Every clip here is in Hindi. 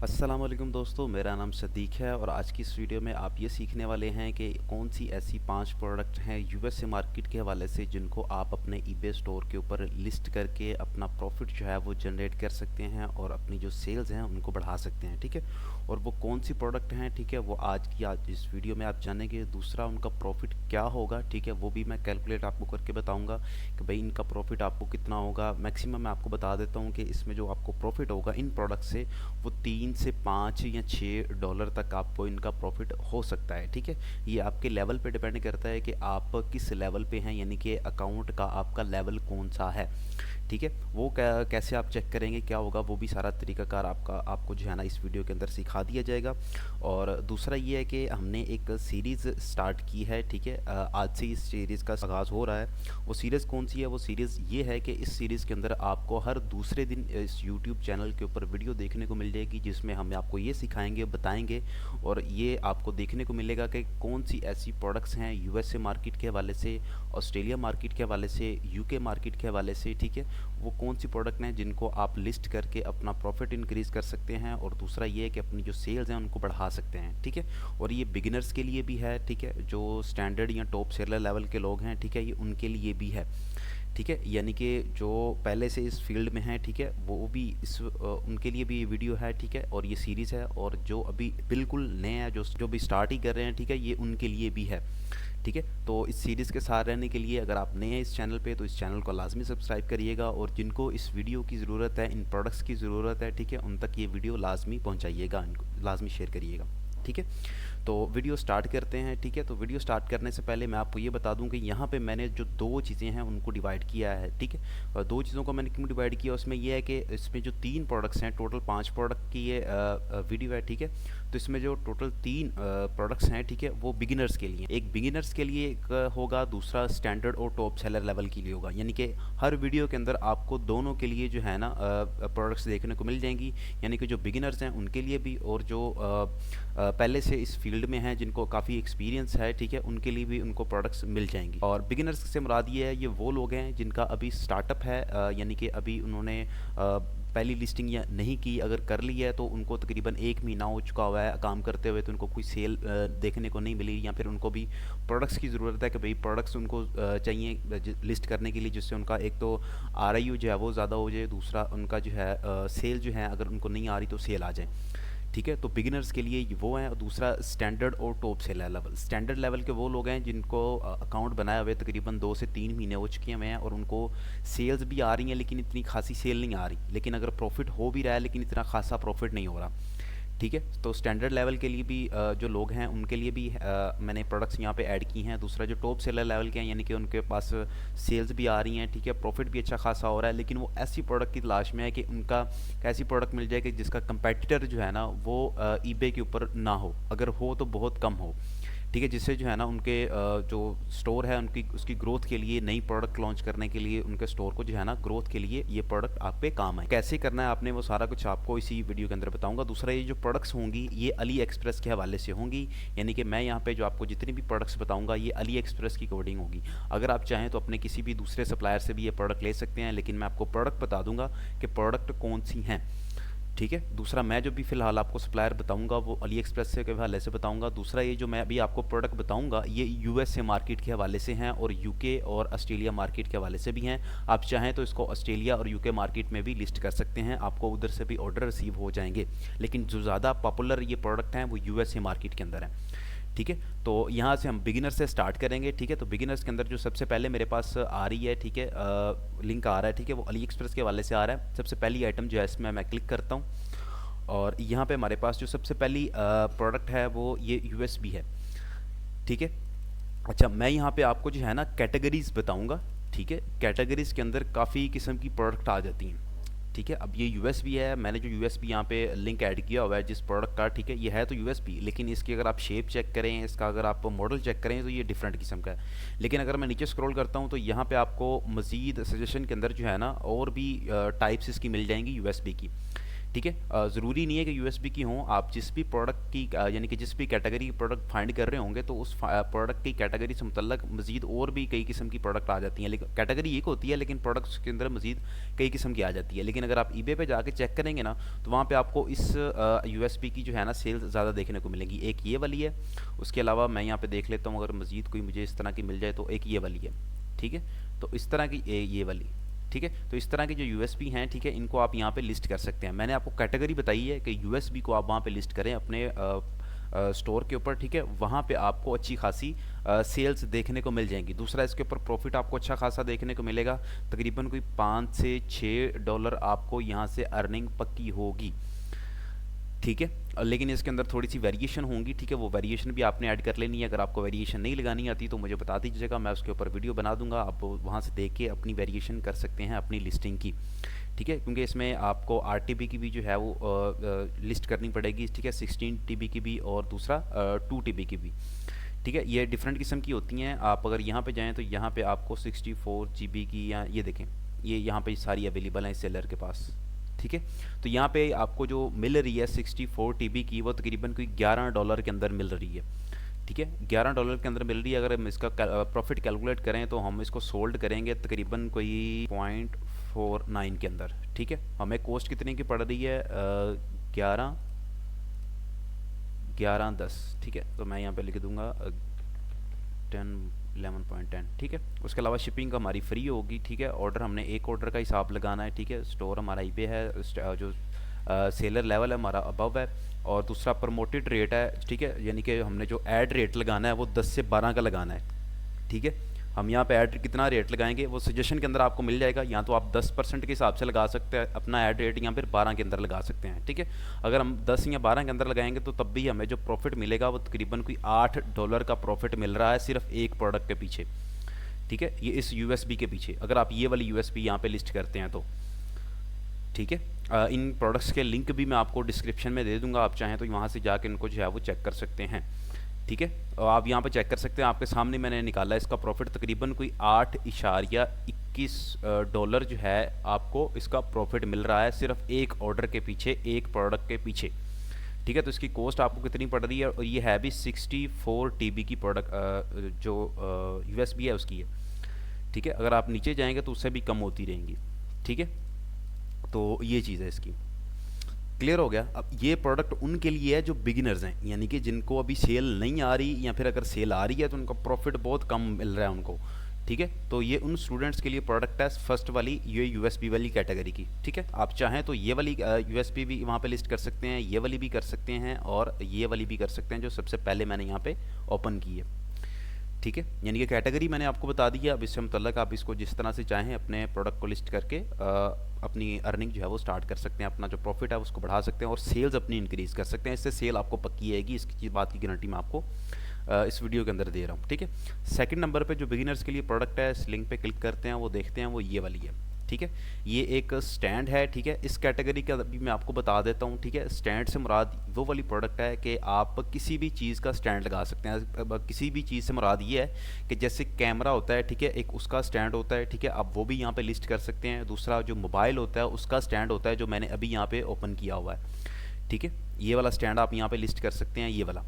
अस्सलाम वालेकुम दोस्तों, मेरा नाम सदीक है और आज की इस वीडियो में आप ये सीखने वाले हैं कि कौन सी ऐसी 5 प्रोडक्ट हैं यूएसए मार्केट के हवाले से जिनको आप अपने ईबे स्टोर के ऊपर लिस्ट करके अपना प्रॉफिट जो है वो जनरेट कर सकते हैं और अपनी जो सेल्स हैं उनको बढ़ा सकते हैं। ठीक है, और वो कौन सी प्रोडक्ट हैं, ठीक है, वो आज इस वीडियो में आप जानेंगे। दूसरा, उनका प्रॉफिट क्या होगा, ठीक है, वो भी मैं कैलकुलेट आपको करके बताऊँगा कि भाई इनका प्रॉफिट आपको कितना होगा। मैक्सिमम मैं आपको बता देता हूँ कि इसमें जो आपको प्रॉफिट होगा इन प्रोडक्ट से वो 3 से 5 या 6 डॉलर तक आपको इनका प्रॉफिट हो सकता है। ठीक है, ये आपके लेवल पे डिपेंड करता है कि आप किस लेवल पे हैं, यानी कि अकाउंट का आपका लेवल कौन सा है। ठीक है, वो कैसे आप चेक करेंगे क्या होगा, वो भी सारा तरीकाकार आपको जो है ना इस वीडियो के अंदर सिखा दिया जाएगा। और दूसरा ये है कि हमने एक सीरीज़ स्टार्ट की है। ठीक है, आज से इस सीरीज़ का आगाज़ हो रहा है। वो सीरीज़ कौन सी है? वो सीरीज़ ये है कि इस सीरीज़ के अंदर आपको हर दूसरे दिन इस यूट्यूब चैनल के ऊपर वीडियो देखने को मिल जाएगी जिसमें हम आपको ये सिखाएंगे, बताएंगे और ये आपको देखने को मिलेगा कि कौन सी ऐसी प्रोडक्ट्स हैं यूएसए मार्केट के हवाले से, ऑस्ट्रेलिया मार्केट के हवाले से, यूके मार्केट के हवाले से। ठीक है, वो कौन सी प्रोडक्ट हैं जिनको आप लिस्ट करके अपना प्रॉफिट इंक्रीज़ कर सकते हैं और दूसरा ये है कि अपनी जो सेल्स हैं उनको बढ़ा सकते हैं। ठीक है, और ये बिगिनर्स के लिए भी है। ठीक है, जो स्टैंडर्ड या टॉप सेलर लेवल के लोग हैं, ठीक है, ये उनके लिए भी है। ठीक है, यानी कि जो पहले से इस फील्ड में हैं, ठीक है, वो भी उनके लिए भी ये वीडियो है। ठीक है, और ये सीरीज़ है। और जो अभी बिल्कुल नए हैं, जो भी स्टार्ट ही कर रहे हैं, ठीक है, ये उनके लिए भी है। ठीक है, तो इस सीरीज़ के साथ रहने के लिए अगर आप नए हैं इस चैनल पे तो इस चैनल को लाजमी सब्सक्राइब करिएगा और जिनको इस वीडियो की ज़रूरत है, इन प्रोडक्ट्स की ज़रूरत है, ठीक है, उन तक ये वीडियो लाजमी पहुंचाइएगा, इनको लाजमी शेयर करिएगा। ठीक है, तो वीडियो स्टार्ट करते हैं। ठीक है, तो वीडियो स्टार्ट करने से पहले मैं आपको ये बता दूं कि यहाँ पे मैंने जो दो चीज़ें हैं उनको डिवाइड किया है। ठीक है, और दो चीज़ों को मैंने क्यों डिवाइड किया, उसमें यह है कि इसमें जो 3 प्रोडक्ट्स हैं, टोटल 5 प्रोडक्ट की ये वीडियो है। ठीक है, तो इसमें जो टोटल 3 प्रोडक्ट्स हैं, ठीक है, वो बिगिनर्स के लिए, एक बिगिनर्स के लिए एक होगा, दूसरा स्टैंडर्ड और टॉप सेलर लेवल के लिए होगा। यानी कि हर वीडियो के अंदर आपको दोनों के लिए जो है ना प्रोडक्ट्स देखने को मिल जाएंगी, यानी कि जो बिगिनर्स हैं उनके लिए भी और जो पहले से इस फील्ड में हैं जिनको काफ़ी एक्सपीरियंस है, ठीक है, उनके लिए भी उनको प्रोडक्ट्स मिल जाएंगी। और बिगिनर्स से मुराद ये है, ये वो लोग हैं जिनका अभी स्टार्टअप है, यानी कि अभी उन्होंने पहली लिस्टिंग या नहीं की, अगर कर ली है तो उनको तकरीबन 1 महीना हो चुका हुआ है काम करते हुए, तो उनको कोई सेल देखने को नहीं मिली, या फिर उनको भी प्रोडक्ट्स की ज़रूरत है कि भाई प्रोडक्ट्स उनको चाहिए लिस्ट करने के लिए, जिससे उनका एक तो ROI जो है वो ज़्यादा हो जाए, दूसरा उनका जो है सेल जो है अगर उनको नहीं आ रही तो सेल आ जाए। ठीक है, तो बिगिनर्स के लिए वो हैं। और दूसरा स्टैंडर्ड और top seller level. Standard level के वो लोग हैं जिनको अकाउंट बनाए हुए तकरीबन 2 से 3 महीने हो चुके हैं और उनको सेल्स भी आ रही हैं लेकिन इतनी खासी सेल नहीं आ रही, लेकिन अगर प्रॉफिट हो भी रहा है लेकिन इतना खासा प्रॉफिट नहीं हो रहा। ठीक है, तो स्टैंडर्ड लेवल के लिए भी जो लोग हैं उनके लिए भी मैंने प्रोडक्ट्स यहाँ पे ऐड की हैं। दूसरा जो टॉप सेलर लेवल के हैं, यानी कि उनके पास सेल्स भी आ रही हैं, ठीक है, प्रॉफिट भी अच्छा खासा हो रहा है, लेकिन वो ऐसी प्रोडक्ट की तलाश में है कि उनका ऐसी प्रोडक्ट मिल जाए कि जिसका कंपेटिटर जो है ना वो ईबे के ऊपर ना हो, अगर हो तो बहुत कम हो। ठीक है, जिससे जो है ना उनके जो स्टोर है उनकी उसकी ग्रोथ के लिए, नई प्रोडक्ट लॉन्च करने के लिए, उनके स्टोर को जो है ना ग्रोथ के लिए ये प्रोडक्ट आप पे काम आए। कैसे करना है आपने वो सारा कुछ आपको इसी वीडियो के अंदर बताऊंगा। दूसरा, ये जो प्रोडक्ट्स होंगी ये अली एक्सप्रेस के हवाले से होंगी, यानी कि मैं यहाँ पे जो आपको जितनी भी प्रोडक्ट्स बताऊंगा ये अली एक्सप्रेस की कोडिंग होगी। अगर आप चाहें तो अपने किसी भी दूसरे सप्लायर से भी ये प्रोडक्ट ले सकते हैं, लेकिन मैं आपको प्रोडक्ट बता दूंगा कि प्रोडक्ट कौन सी हैं। ठीक है, दूसरा, मैं जो भी फ़िलहाल आपको सप्लायर बताऊंगा वो अली एक्सप्रेस से के हवाले से बताऊंगा। दूसरा, ये जो मैं अभी आपको प्रोडक्ट बताऊंगा ये यूएसए मार्केट के हवाले से हैं और यूके और ऑस्ट्रेलिया मार्केट के हवाले से भी हैं। आप चाहें तो इसको ऑस्ट्रेलिया और यूके मार्केट में भी लिस्ट कर सकते हैं, आपको उधर से भी ऑर्डर रिसीव हो जाएंगे, लेकिन जो ज़्यादा पॉपुलर ये प्रोडक्ट हैं वो यूएसए मार्केट के अंदर हैं। ठीक है, तो यहाँ से हम बिगिनर से स्टार्ट करेंगे। ठीक है, तो बिगिनर्स के अंदर जो सबसे पहले मेरे पास आ रही है, ठीक है, लिंक आ रहा है, ठीक है, वो अली एक्सप्रेस के हवाले से आ रहा है। सबसे पहली आइटम जो है इसमें मैं क्लिक करता हूँ और यहाँ पे हमारे पास जो सबसे पहली प्रोडक्ट है वो ये यूएसबी है। ठीक है, अच्छा, मैं यहाँ पे आपको जो है ना कैटेगरीज बताऊँगा। ठीक है, कैटेगरीज के अंदर काफ़ी किस्म की प्रोडक्ट आ जाती हैं। ठीक है, अब ये यूएसबी है, मैंने जो यूएसबी यहाँ पे लिंक ऐड किया हुआ है जिस प्रोडक्ट का, ठीक है, ये है तो यूएसबी, लेकिन इसकी अगर आप शेप चेक करें, इसका अगर आप मॉडल चेक करें तो ये डिफरेंट किस्म का है। लेकिन अगर मैं नीचे स्क्रॉल करता हूँ तो यहाँ पे आपको मज़ीद सजेशन के अंदर जो है ना और भी टाइप्स इसकी मिल जाएंगी यूएसबी की। ठीक है। ज़रूरी नहीं है कि यूएसबी की हों, आप जिस भी प्रोडक्ट की यानी कि जिस भी कैटेगरी की प्रोडक्ट फाइंड कर रहे होंगे तो उस प्रोडक्ट की कैटेगरी से मुतल्लक मज़ीद और भी कई किस्म की प्रोडक्ट आ जाती हैं। लेकिन कैटेगरी एक होती है, लेकिन प्रोडक्ट्स के अंदर मज़ीद कई किस्म की आ जाती है। लेकिन अगर आप ईबे पे जाके चेक करेंगे ना, तो वहाँ पे आपको इस यूएसबी की जो है ना सेल ज़्यादा देखने को मिलेगी। एक ये वाली है, उसके अलावा मैं यहाँ पे देख लेता हूँ, अगर मज़ीद कोई मुझे इस तरह की मिल जाए तो एक ये वाली है। ठीक है, तो इस तरह की ये वाली, ठीक है। तो इस तरह के जो यूएसबी हैं, ठीक है, इनको आप यहाँ पे लिस्ट कर सकते हैं। मैंने आपको कैटेगरी बताई है कि यूएसबी को आप वहाँ पे लिस्ट करें अपने स्टोर के ऊपर, ठीक है। वहाँ पे आपको अच्छी खासी सेल्स देखने को मिल जाएंगी। दूसरा, इसके ऊपर प्रॉफिट आपको अच्छा खासा देखने को मिलेगा, तकरीबन कोई $5 से $6 आपको यहाँ से अर्निंग पक्की होगी, ठीक है। लेकिन इसके अंदर थोड़ी सी वेरिएशन होंगी, ठीक है। वो वेरिएशन भी आपने ऐड कर लेनी है। अगर आपको वेरिएशन नहीं लगानी आती तो मुझे बता दीजिएगा, मैं उसके ऊपर वीडियो बना दूंगा, आप वहाँ से देख के अपनी वेरिएशन कर सकते हैं अपनी लिस्टिंग की, ठीक है। क्योंकि इसमें आपको RTB की भी जो है वो लिस्ट करनी पड़ेगी, ठीक है, 16 TB की भी और दूसरा 2 TB की भी, ठीक है। ये डिफरेंट किस्म की होती हैं। आप अगर यहाँ पे जाएँ तो यहाँ पे आपको 64 GB की, या ये देखें, ये यहाँ पे सारी अवेलेबल हैं इस सेलर के पास, ठीक है। तो यहाँ पे आपको जो मिल रही है 64 TB की, वो तकरीबन कोई $11 के अंदर मिल रही है, ठीक है। $11 के अंदर मिल रही है। अगर हम इसका प्रॉफिट कैलकुलेट करें तो हम इसको सोल्ड करेंगे तकरीबन कोई 0.49 के अंदर, ठीक है। हमें कॉस्ट कितने की पड़ रही है? 11.10, ठीक है। तो मैं यहाँ पे लिख दूंगा 11.10, ठीक है। उसके अलावा शिपिंग हमारी फ्री होगी, ठीक है। ऑर्डर हमने एक ऑर्डर का हिसाब लगाना है, ठीक है। स्टोर हमारा ईबे है, जो सेलर लेवल है हमारा अबव है, और दूसरा प्रमोटेड रेट है, ठीक है। यानी कि हमने जो ऐड रेट लगाना है वो 10 से 12 का लगाना है, ठीक है। हम यहाँ पे ऐड कितना रेट लगाएंगे वो सजेशन के अंदर आपको मिल जाएगा। या तो आप 10% के हिसाब से लगा सकते हैं अपना ऐड रेट, या फिर 12 के अंदर लगा सकते हैं, ठीक है। अगर हम 10 या 12 के अंदर लगाएंगे तो तब भी हमें जो प्रॉफिट मिलेगा वो तकरीबन कोई $8 का प्रॉफिट मिल रहा है सिर्फ एक प्रोडक्ट के पीछे, ठीक है। ये इस यूएसबी के पीछे, अगर आप ये वाली यूएसबी यहाँ पे लिस्ट करते हैं तो, ठीक है। इन प्रोडक्ट्स के लिंक भी मैं आपको डिस्क्रिप्शन में दे दूंगा, आप चाहें तो वहाँ से जाके इनको जो है वो चेक कर सकते हैं, ठीक है। और आप यहाँ पे चेक कर सकते हैं, आपके सामने मैंने निकाला है इसका प्रॉफिट तकरीबन कोई $8.21 जो है आपको इसका प्रॉफिट मिल रहा है सिर्फ एक ऑर्डर के पीछे, एक प्रोडक्ट के पीछे, ठीक है। तो इसकी कॉस्ट आपको कितनी पड़ रही है, और ये है भी 64 TB की प्रोडक्ट जो यूएसबी है उसकी है, ठीक है। अगर आप नीचे जाएंगे तो उससे भी कम होती रहेंगी, ठीक है। तो ये चीज़ है इसकी, क्लियर हो गया। अब ये प्रोडक्ट उनके लिए है जो बिगिनर्स हैं, यानी कि जिनको अभी सेल नहीं आ रही, या फिर अगर सेल आ रही है तो उनका प्रॉफिट बहुत कम मिल रहा है उनको, ठीक है। तो ये उन स्टूडेंट्स के लिए प्रोडक्ट है, फर्स्ट वाली ये यूएसबी वाली कैटेगरी की, ठीक है। आप चाहें तो ये वाली यूएसबी भी वहाँ पे लिस्ट कर सकते हैं, ये वाली भी कर सकते हैं, और ये वाली भी कर सकते हैं जो सबसे पहले मैंने यहाँ पे ओपन की है, ठीक है। यानी कि कैटेगरी मैंने आपको बता दी है। अब इससे मुतल्लक आप इसको जिस तरह से चाहें अपने प्रोडक्ट को लिस्ट करके अपनी अर्निंग जो है वो स्टार्ट कर सकते हैं, अपना जो प्रॉफिट है उसको बढ़ा सकते हैं, और सेल्स अपनी इंक्रीज़ कर सकते हैं। इससे सेल आपको पक्की आएगी, इसकी बात की गारंटी मैं आपको इस वीडियो के अंदर दे रहा हूँ, ठीक है। सेकंड नंबर पे जो बिगिनर्स के लिए प्रोडक्ट है, इस लिंक पे क्लिक करते हैं, वो देखते हैं, वो ये वाली है, ठीक है। ये एक स्टैंड है, ठीक है। इस कैटेगरी का अभी मैं आपको बता देता हूँ, ठीक है। स्टैंड से मुराद वो वाली प्रोडक्ट है कि आप किसी भी चीज़ का स्टैंड लगा सकते हैं। किसी भी चीज़ से मुराद ये है कि जैसे कैमरा होता है, ठीक है, एक उसका स्टैंड होता है, ठीक है, आप वो भी यहाँ पे लिस्ट कर सकते हैं। दूसरा जो मोबाइल होता है उसका स्टैंड होता है, जो मैंने अभी यहाँ पे ओपन किया हुआ है, ठीक है। ये वाला स्टैंड आप यहाँ पे लिस्ट कर सकते हैं, ये वाला,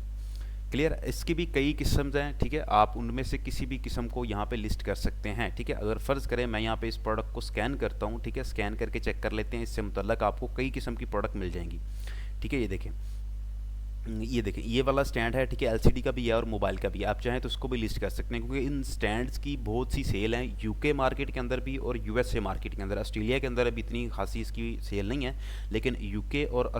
क्लियर। इसकी भी कई किस्म हैं, ठीक है। आप उनमें से किसी भी किस्म को यहाँ पे लिस्ट कर सकते हैं, ठीक है। अगर फ़र्ज़ करें मैं यहाँ पे इस प्रोडक्ट को स्कैन करता हूँ, ठीक है, स्कैन करके चेक कर लेते हैं, इससे मुतल्लक आपको कई किस्म की प्रोडक्ट मिल जाएंगी, ठीक है। ये देखें, ये वाला स्टैंड है, ठीक है। एलसीडी का भी है और मोबाइल का भी है, आप चाहें तो उसको भी लिस्ट कर सकते हैं, क्योंकि इन स्टैंड्स की बहुत सी सेल हैं यूके मार्केट के अंदर भी और यूएसए मार्केट के अंदर। ऑस्ट्रेलिया के अंदर अभी इतनी खासी इसकी सेल नहीं है, लेकिन यूके और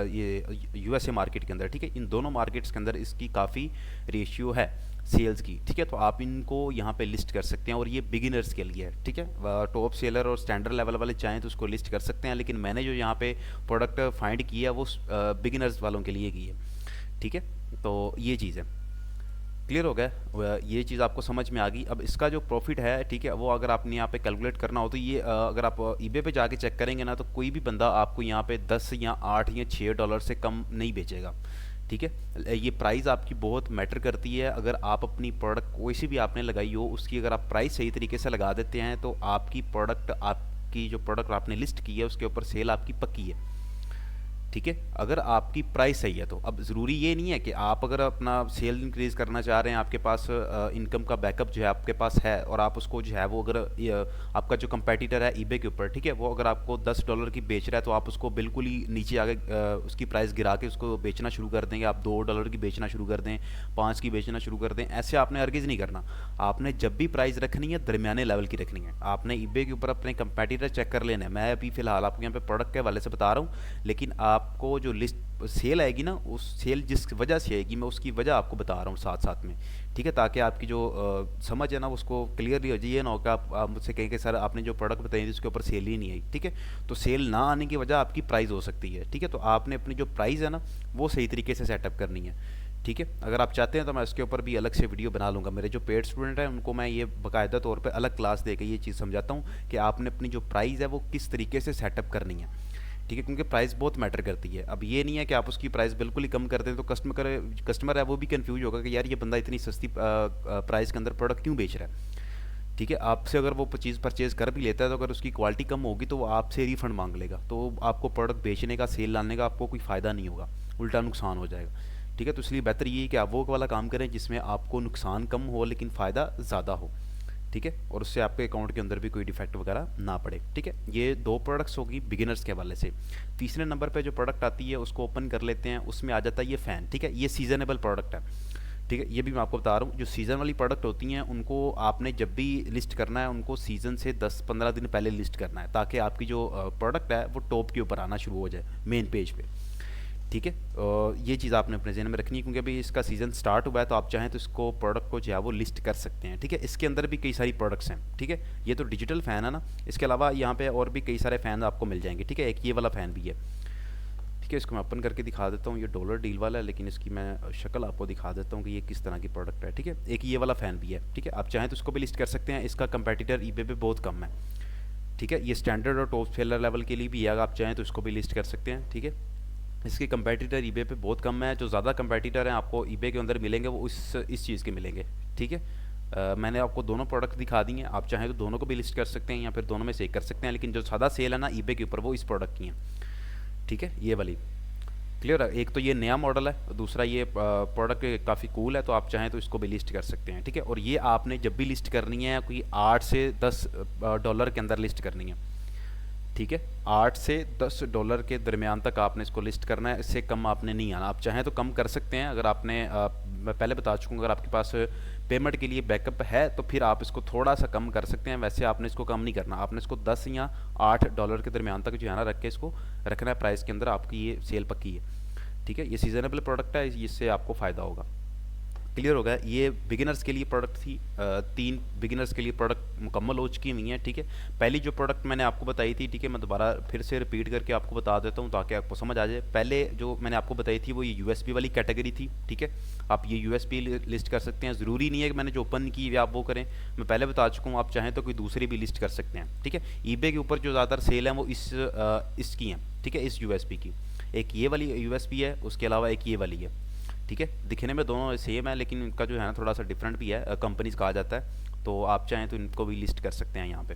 ये यूएसए मार्केट के अंदर, ठीक है, इन दोनों मार्केट्स के अंदर इसकी काफ़ी रेशियो है सेल्स की, ठीक है। तो आप इनको यहाँ पे लिस्ट कर सकते हैं, और ये बिगिनर्स के लिए है, ठीक है। टॉप सेलर और स्टैंडर्ड लेवल वाले चाहें तो उसको लिस्ट कर सकते हैं, लेकिन मैंने जो यहाँ पे प्रोडक्ट फाइंड किया वो बिगिनर्स वालों के लिए की है, ठीक है। तो ये चीज़ है, क्लियर हो गया। ये चीज़ आपको समझ में आ गई। अब इसका जो प्रॉफिट है, ठीक है, वो अगर आपने यहाँ पे कैलकुलेट करना हो तो ये अगर आप ईबे पे जाके चेक करेंगे ना, तो कोई भी बंदा आपको यहाँ पे 10 या 8 या $6 से कम नहीं बेचेगा, ठीक है। ये प्राइस आपकी बहुत मैटर करती है। अगर आप अपनी प्रोडक्ट कोई सी भी आपने लगाई हो, उसकी अगर आप प्राइस सही तरीके से लगा देते हैं तो आपकी जो प्रोडक्ट आपने लिस्ट की है उसके ऊपर सेल आपकी पक्की है, ठीक है। अगर आपकी प्राइस सही है तो अब ज़रूरी ये नहीं है कि आप अगर अपना सेल इंक्रीज़ करना चाह रहे हैं, आपके पास इनकम का बैकअप जो है आपके पास है, और आप उसको जो है वो अगर आपका जो कंपेटिटर है ईबे के ऊपर, ठीक है, वो अगर आपको $10 की बेच रहा है तो आप उसको बिल्कुल ही नीचे आगे उसकी प्राइस गिरा के उसको बेचना शुरू कर देंगे। आप $2 की बेचना शुरू कर दें, 5 की बेचना शुरू कर दें, ऐसे आपने हरगिज़ नहीं करना। आपने जब भी प्राइस रखनी है दरमियाने लेवल की रखनी है। आपने ईबे के ऊपर अपने कंपेटिटर चेक कर लेना है। मैं अभी फ़िलहाल आपको यहाँ पे प्रोडक्ट के हवाले से बता रहा हूँ, लेकिन आपको जो लिस्ट सेल आएगी ना, उस सेल जिस वजह से आएगी मैं उसकी वजह आपको बता रहा हूँ साथ साथ में, ठीक है, ताकि आपकी जो समझ है ना उसको क्लियरली हो जाए। ये ना हो कि आप मुझसे कहें कि सर आपने जो प्रोडक्ट बताई थी उसके ऊपर सेल ही नहीं आई, ठीक है। तो सेल ना आने की वजह आपकी प्राइस हो सकती है, ठीक है। तो आपने अपनी जो प्राइस है ना वो सही तरीके से सेटअप करनी है, ठीक है। अगर आप चाहते हैं तो मैं इसके ऊपर भी अलग से वीडियो बना लूँगा। मेरे जो पेड स्टूडेंट हैं उनको मैं ये बाकायदा तौर पे अलग क्लास दे के ये चीज़ समझाता हूँ कि आपने अपनी जो प्राइस है वो किस तरीके से सेटअप करनी है, ठीक है, क्योंकि प्राइस बहुत मैटर करती है। अब ये नहीं है कि आप उसकी प्राइस बिल्कुल ही कम कर दें तो कस्टमर है वो भी कंफ्यूज होगा कि यार ये बंदा इतनी सस्ती प्राइस के अंदर प्रोडक्ट क्यों बेच रहा है, ठीक है। आपसे अगर वो चीज़ परचेज़ कर भी लेता है तो अगर उसकी क्वालिटी कम होगी तो वो आपसे रिफंड मांग लेगा, तो आपको प्रोडक्ट बेचने का, सेल लाने का आपको कोई फ़ायदा नहीं होगा, उल्टा नुकसान हो जाएगा, ठीक है। तो इसलिए बेहतर ये है कि आप वो वाला काम करें जिसमें आपको नुकसान कम हो लेकिन फ़ायदा ज़्यादा हो, ठीक है, और उससे आपके अकाउंट के अंदर भी कोई डिफेक्ट वगैरह ना पड़े, ठीक है। ये 2 प्रोडक्ट्स होगी बिगिनर्स के हवाले से। तीसरे नंबर पे जो प्रोडक्ट आती है उसको ओपन कर लेते हैं। उसमें आ जाता है ये फ़ैन, ठीक है, ये सीजनेबल प्रोडक्ट है, ठीक है। ये भी मैं आपको बता रहा हूँ, जो सीज़न वाली प्रोडक्ट होती हैं उनको आपने जब भी लिस्ट करना है उनको सीज़न से 10-15 दिन पहले लिस्ट करना है, ताकि आपकी जो प्रोडक्ट है वो टॉप के ऊपर आना शुरू हो जाए मेन पेज पे, ठीक है। ये चीज़ आपने अपने ज़हन में रखनी है क्योंकि अभी इसका सीज़न स्टार्ट हुआ है, तो आप चाहें तो इसको प्रोडक्ट को जो है वो लिस्ट कर सकते हैं, ठीक है। इसके अंदर भी कई सारी प्रोडक्ट्स हैं, ठीक है। ये तो डिजिटल फ़ैन है ना, इसके अलावा यहाँ पे और भी कई सारे फ़ैन आपको मिल जाएंगे, ठीक है। एक ये वाला फ़ैन भी है, ठीक है। इसको मैं ओपन करके दिखा देता हूँ। ये डॉलर डील वाला है, लेकिन इसकी मैं शक्ल आपको दिखा देता हूँ कि ये किस तरह की प्रोडक्ट है, ठीक है। एक ये वाला फ़ैन भी है, ठीक है। आप चाहें तो इसको भी लिस्ट कर सकते हैं। इसका कंपेटिटर ईबे पे बहुत कम है, ठीक है। ये स्टैंडर्ड और टॉप सेलर लेवल के लिए भी है, अगर आप चाहें तो इसको भी लिस्ट कर सकते हैं, ठीक है। इसके कंपेटिटर ईबे पे बहुत कम है। जो ज़्यादा कंपेटिटर हैं आपको ईबे के अंदर मिलेंगे वो इस चीज़ के मिलेंगे, ठीक है। मैंने आपको दोनों प्रोडक्ट दिखा दी हैं, आप चाहें तो दोनों को भी लिस्ट कर सकते हैं या फिर दोनों में से एक कर सकते हैं, लेकिन जो ज़्यादा सेल है ना ईबे के ऊपर वो इस प्रोडक्ट की हैं, ठीक है, ये वाली। क्लियर है। एक तो ये नया मॉडल है, दूसरा ये प्रोडक्ट काफ़ी कूल है, तो आप चाहें तो इसको भी लिस्ट कर सकते हैं, ठीक है। और ये आपने जब भी लिस्ट करनी है कोई 8 से 10 डॉलर के अंदर लिस्ट करनी है, ठीक है। 8 से 10 डॉलर के दरमियान तक आपने इसको लिस्ट करना है, इससे कम आपने नहीं आना। आप चाहें तो कम कर सकते हैं, अगर आपने मैं पहले बता चुका हूँ, अगर आपके पास पेमेंट के लिए बैकअप है तो फिर आप इसको थोड़ा सा कम कर सकते हैं। वैसे आपने इसको कम नहीं करना, आपने इसको 10 या 8 डॉलर के दरमियान तक जो है ना रख के इसको रखना है प्राइस के अंदर, आपकी ये सेल पक्की है, ठीक है। ये सीजनेबल प्रोडक्ट है, इससे आपको फ़ायदा होगा। क्लियर हो गया। ये बिगिनर्स के लिए प्रोडक्ट थी। 3 बिगिनर्स के लिए प्रोडक्ट मुकम्मल हो चुकी हुई हैं, ठीक है। पहली जो प्रोडक्ट मैंने आपको बताई थी, ठीक है, मैं दोबारा फिर से रिपीट करके आपको बता देता हूँ ताकि आपको समझ आ जाए। पहले जो मैंने आपको बताई थी वो ये यूएसपी वाली कैटेगरी थी, ठीक है। आप ये यूएसपी लिस्ट कर सकते हैं, ज़रूरी नहीं है कि मैंने जो ओपन की है आप वो करें, मैं पहले बता चुका हूँ। आप चाहें तो कोई दूसरी भी लिस्ट कर सकते हैं, ठीक है। ईबे के ऊपर जो ज़्यादातर सेल हैं वो इसकी हैं, ठीक है, इस यूएसपी की। एक ये वाली यूएसपी है, उसके अलावा एक ये वाली है, ठीक है। दिखने में दोनों सेम है लेकिन इनका जो है ना थोड़ा सा डिफरेंट भी है, कंपनीज कहा जाता है, तो आप चाहें तो इनको भी लिस्ट कर सकते हैं यहाँ पे।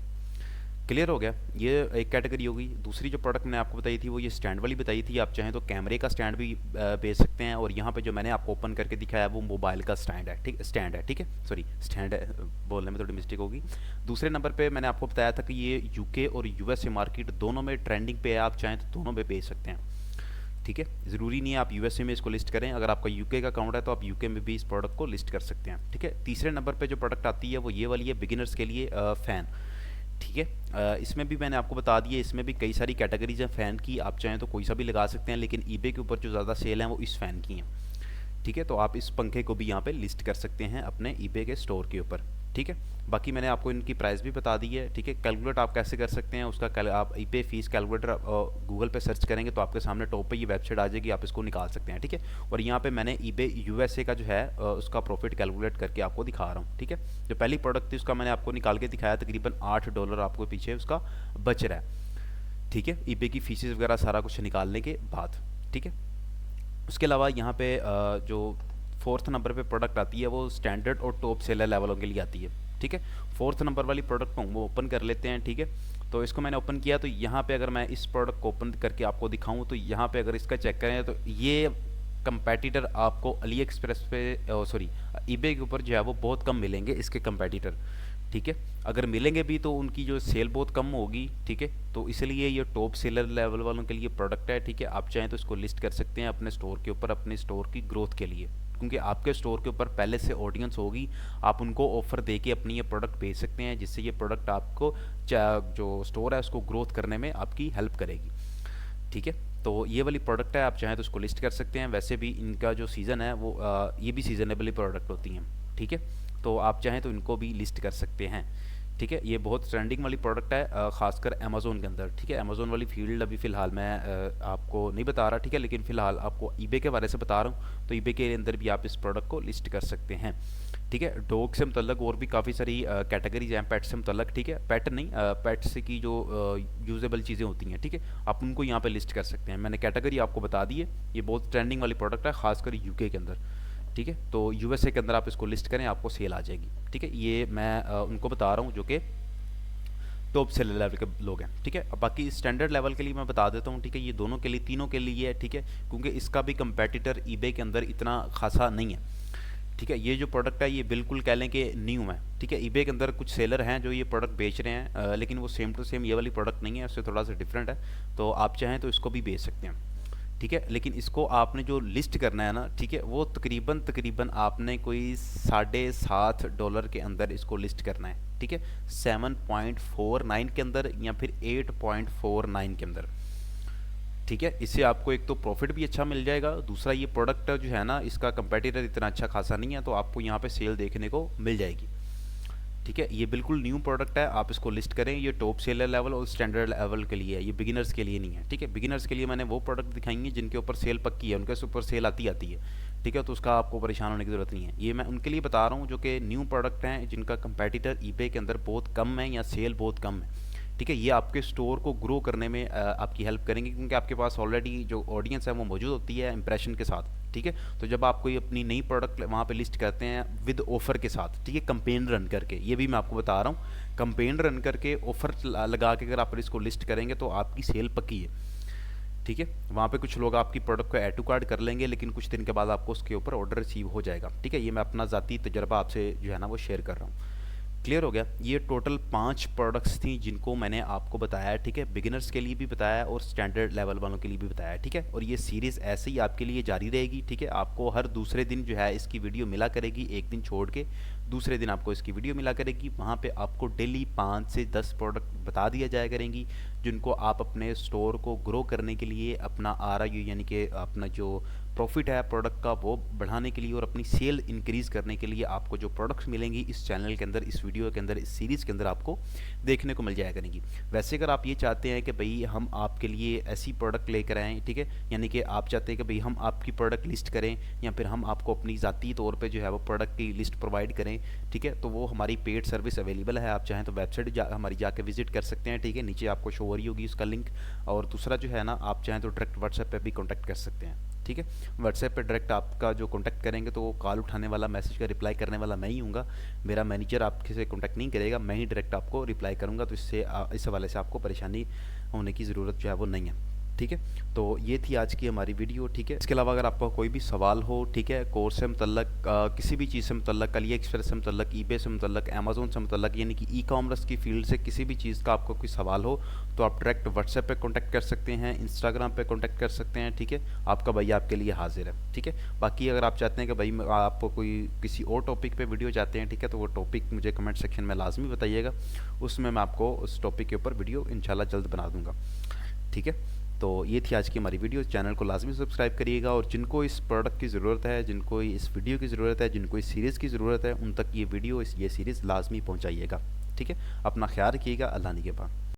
क्लियर हो गया। ये एक कैटेगरी होगी। दूसरी जो प्रोडक्ट मैंने आपको बताई थी वो ये स्टैंड वाली बताई थी। आप चाहें तो कैमरे का स्टैंड भी बेच सकते हैं, और यहाँ पे जो मैंने आपको ओपन करके दिखाया है वो मोबाइल का स्टैंड है, ठीक, स्टैंड है, ठीक है, सॉरी स्टैंड है, बोलने में थोड़ी मिस्टेक होगी। दूसरे नंबर पे मैंने आपको बताया था कि ये यूके और यूएसए मार्केट दोनों में ट्रेंडिंग पे है, आप चाहें तो दोनों में बेच सकते हैं, ठीक है। ज़रूरी नहीं है आप यूएसए में इसको लिस्ट करें, अगर आपका यूके का अकाउंट है तो आप यूके में भी इस प्रोडक्ट को लिस्ट कर सकते हैं, ठीक है। तीसरे नंबर पे जो प्रोडक्ट आती है वो ये वाली है, बिगिनर्स के लिए फ़ैन, ठीक है। इसमें भी मैंने आपको बता दिया, इसमें भी कई सारी कैटेगरीज हैं फ़ैन की, आप चाहें तो कोई सा भी लगा सकते हैं, लेकिन ईबे के ऊपर जो ज़्यादा सेल हैं वो इस फ़ैन की हैं, ठीक है। तो आप इस पंखे को भी यहाँ पे लिस्ट कर सकते हैं अपने ईबे के स्टोर के ऊपर, ठीक है। बाकी मैंने आपको इनकी प्राइस भी बता दी है, ठीक है। कैलकुलेट आप कैसे कर सकते हैं उसका, आप ईबे फीस कैलकुलेटर गूगल पे सर्च करेंगे तो आपके सामने टॉप पे ये वेबसाइट आ जाएगी, आप इसको निकाल सकते हैं, ठीक है। और यहाँ पे मैंने ईबे यूएसए का जो है उसका प्रॉफिट कैलकुलेट करके आपको दिखा रहा हूँ, ठीक है। जो पहली प्रोडक्ट थी उसका मैंने आपको निकाल के दिखाया, तकरीबन $8 आपको पीछे उसका बच रहा है, ठीक है, ईबे की फीसेस वगैरह सारा कुछ निकालने के बाद, ठीक है। उसके अलावा यहाँ पे जो 4th नंबर पे प्रोडक्ट आती है वो स्टैंडर्ड और टॉप सेलर लेवलों के लिए आती है, ठीक है। 4th नंबर वाली प्रोडक्ट को वो ओपन कर लेते हैं, ठीक है। तो इसको मैंने ओपन किया, तो यहाँ पे अगर मैं इस प्रोडक्ट को ओपन करके आपको दिखाऊं तो यहाँ पे अगर इसका चेक करें तो ये कंपेटिटर आपको अली एक्सप्रेस पे सॉरी ईबे के ऊपर जो है वो बहुत कम मिलेंगे इसके कंपेटिटर, ठीक है। अगर मिलेंगे भी तो उनकी जो सेल बहुत कम होगी, ठीक है। तो इसलिए ये टॉप सेलर लेवल वालों के लिए प्रोडक्ट है, ठीक है। आप चाहें तो इसको लिस्ट कर सकते हैं अपने स्टोर के ऊपर, अपने स्टोर की ग्रोथ के लिए, क्योंकि आपके स्टोर के ऊपर पहले से ऑडियंस होगी, आप उनको ऑफर दे के अपनी ये प्रोडक्ट बेच सकते हैं, जिससे ये प्रोडक्ट आपको जो स्टोर है उसको ग्रोथ करने में आपकी हेल्प करेगी, ठीक है। तो ये वाली प्रोडक्ट है, आप चाहें तो उसको लिस्ट कर सकते हैं। वैसे भी इनका जो सीज़न है वो ये भी सीजनेबल प्रोडक्ट होती हैं, ठीक है। तो आप चाहें तो इनको भी लिस्ट कर सकते हैं, ठीक है। ये बहुत ट्रेंडिंग वाली प्रोडक्ट है, खासकर अमेज़ोन के अंदर, ठीक है। अमेज़ोन वाली फील्ड अभी फ़िलहाल मैं आपको नहीं बता रहा, ठीक है, लेकिन फ़िलहाल आपको ईबे के बारे से बता रहा हूँ। तो ईबे के अंदर भी आप इस प्रोडक्ट को लिस्ट कर सकते हैं, ठीक है। डॉग से मतलब और भी काफ़ी सारी कैटेगरीज हैं पेट से मतलब, ठीक है। पेट नहीं, पेट से की जो यूजेबल चीज़ें होती हैं, ठीक है, आप उनको यहाँ पे लिस्ट कर सकते हैं। मैंने कैटेगरी आपको बता दी है। ये बहुत ट्रेंडिंग वाली प्रोडक्ट है, खासकर यूके के अंदर, ठीक है। तो यूएसए के अंदर आप इसको लिस्ट करें, आपको सेल आ जाएगी, ठीक है। ये मैं उनको बता रहा हूँ जो कि टॉप सेलर लेवल के लोग हैं, ठीक है। अब बाकी स्टैंडर्ड लेवल के लिए मैं बता देता हूँ, ठीक है। ये दोनों के लिए, तीनों के लिए है, ठीक है, क्योंकि इसका भी कंपेटिटर ईबे के अंदर इतना खासा नहीं है, ठीक है। ये जो प्रोडक्ट है ये बिल्कुल कह लें कि न्यू है, ठीक है। ईबे के अंदर कुछ सेलर हैं जो ये प्रोडक्ट बेच रहे हैं, लेकिन वो सेम टू सेम ये वाली प्रोडक्ट नहीं है, उससे थोड़ा सा डिफरेंट है। तो आप चाहें तो इसको भी बेच सकते हैं, ठीक है। लेकिन इसको आपने जो लिस्ट करना है ना, ठीक है, वो तकरीबन आपने कोई $7.5 के अंदर इसको लिस्ट करना है, ठीक है। 7.49 के अंदर या फिर 8.49 के अंदर, ठीक है। इससे आपको एक तो प्रॉफिट भी अच्छा मिल जाएगा, दूसरा ये प्रोडक्ट जो है ना इसका कंपेटिटर इतना अच्छा खासा नहीं है, तो आपको यहाँ पे सेल देखने को मिल जाएगी, ठीक है। ये बिल्कुल न्यू प्रोडक्ट है, आप इसको लिस्ट करें। ये टॉप सेलर लेवल और स्टैंडर्ड लेवल के लिए है, ये बिगिनर्स के लिए नहीं है, ठीक है। बिगिनर्स के लिए मैंने वो प्रोडक्ट दिखाएंगे जिनके ऊपर सेल पक्की है, उनके ऊपर सेल आती है, ठीक है। तो उसका आपको परेशान होने की ज़रूरत नहीं है। ये मैं उनके लिए बता रहा हूँ जो कि न्यू प्रोडक्ट हैं, जिनका कंपेटिटर ईबे के अंदर बहुत कम है या सेल बहुत कम है, ठीक है। ये आपके स्टोर को ग्रो करने में आपकी हेल्प करेंगे, क्योंकि आपके पास ऑलरेडी जो ऑडियंस है वो मौजूद होती है इंप्रेशन के साथ, ठीक है। तो जब आप कोई अपनी नई प्रोडक्ट वहाँ पे लिस्ट करते हैं विद ऑफर के साथ, ठीक है, कंपेन रन करके, ये भी मैं आपको बता रहा हूँ, कंपेन रन करके ऑफर लगा के अगर आप इसको लिस्ट करेंगे तो आपकी सेल पक्की है, ठीक है। वहाँ पे कुछ लोग आपकी प्रोडक्ट को ऐड टू कार्ड कर लेंगे, लेकिन कुछ दिन के बाद आपको उसके ऊपर ऑर्डर रिसीव हो जाएगा, ठीक है। ये मैं अपना ज़ाती तजर्बा आपसे जो है ना वो शेयर कर रहा हूँ। क्लियर हो गया। ये टोटल 5 प्रोडक्ट्स थी जिनको मैंने आपको बताया, ठीक है। बिगिनर्स के लिए भी बताया और स्टैंडर्ड लेवल वालों के लिए भी बताया, ठीक है। और ये सीरीज़ ऐसे ही आपके लिए जारी रहेगी, ठीक है। आपको हर दूसरे दिन जो है इसकी वीडियो मिला करेगी, एक दिन छोड़ के दूसरे दिन आपको इसकी वीडियो मिला करेगी। वहाँ पे आपको डेली 5 से 10 प्रोडक्ट बता दिया जाया करेंगी, जिनको आप अपने स्टोर को ग्रो करने के लिए, अपना ROI यानी कि अपना जो प्रॉफिट है प्रोडक्ट का वो बढ़ाने के लिए और अपनी सेल इंक्रीज़ करने के लिए आपको जो प्रोडक्ट्स मिलेंगी इस चैनल के अंदर, इस वीडियो के अंदर, इस सीरीज़ के अंदर आपको देखने को मिल जाया करेंगी। वैसे अगर आप ये चाहते हैं कि भाई हम आपके लिए ऐसी प्रोडक्ट लेकर आएँ, ठीक है, यानी कि आप चाहते हैं कि भाई हम आपकी प्रोडक्ट लिस्ट करें या फिर हम आपको अपनी ज़ाती तौर पर जो है वो प्रोडक्ट की लिस्ट प्रोवाइड करें, ठीक है, तो वो हमारी पेड सर्विस अवेलेबल है। आप चाहें तो वेबसाइट हमारी जाके विजिट कर सकते हैं, ठीक है। नीचे आपको शो हो रही होगी उसका लिंक। और दूसरा जो है ना, आप चाहें तो डायरेक्ट व्हाट्सएप पे भी कॉन्टैक्ट कर सकते हैं, ठीक है। व्हाट्सएप पे डायरेक्ट आपका जो कॉन्टैक्ट करेंगे तो वो कॉल उठाने वाला, मैसेज का रिप्लाई करने वाला मैं ही हूँगा। मेरा मैनेजर आपके से कॉन्टैक्ट नहीं करेगा, मैं ही डायरेक्ट आपको रिप्लाई करूँगा। तो इससे इस हवाले से आपको परेशानी होने की ज़रूरत जो है वो नहीं है, ठीक है। तो ये थी आज की हमारी वीडियो, ठीक है। इसके अलावा अगर आपका कोई भी सवाल हो, ठीक है, कोर्स से मतलब किसी भी चीज़ से मतलब, अली एक्सप्रेस से मतलब, ईबे से मतलब, अमेज़ोन से मतलब, यानी कि ई कॉमर्स की फील्ड से किसी भी चीज़ का आपको कोई सवाल हो तो आप डायरेक्ट व्हाट्सएप पे कांटेक्ट कर सकते हैं, इंस्टाग्राम पे कांटेक्ट कर सकते हैं, ठीक है। आपका भैया आपके लिए हाजिर है, ठीक है। बाकी अगर आप चाहते हैं कि भाई आप कोई किसी और टॉपिक पे वीडियो चाहते हैं, ठीक है, तो वो टॉपिक मुझे कमेंट सेक्शन में लाजमी बताइएगा, उसमें मैं आपको उस टॉपिक के ऊपर वीडियो इंशाल्लाह जल्द बना दूँगा, ठीक है। तो ये थी आज की हमारी वीडियो। चैनल को लाजमी सब्सक्राइब करिएगा, और जिनको इस प्रोडक्ट की ज़रूरत है, जिनको इस वीडियो की ज़रूरत है, जिनको इस सीरीज़ की ज़रूरत है, उन तक ये वीडियो, ये सीरीज़ लाजमी पहुंचाइएगा, ठीक है। अपना ख्याल रखिएगा। अल्लाह निगहबान।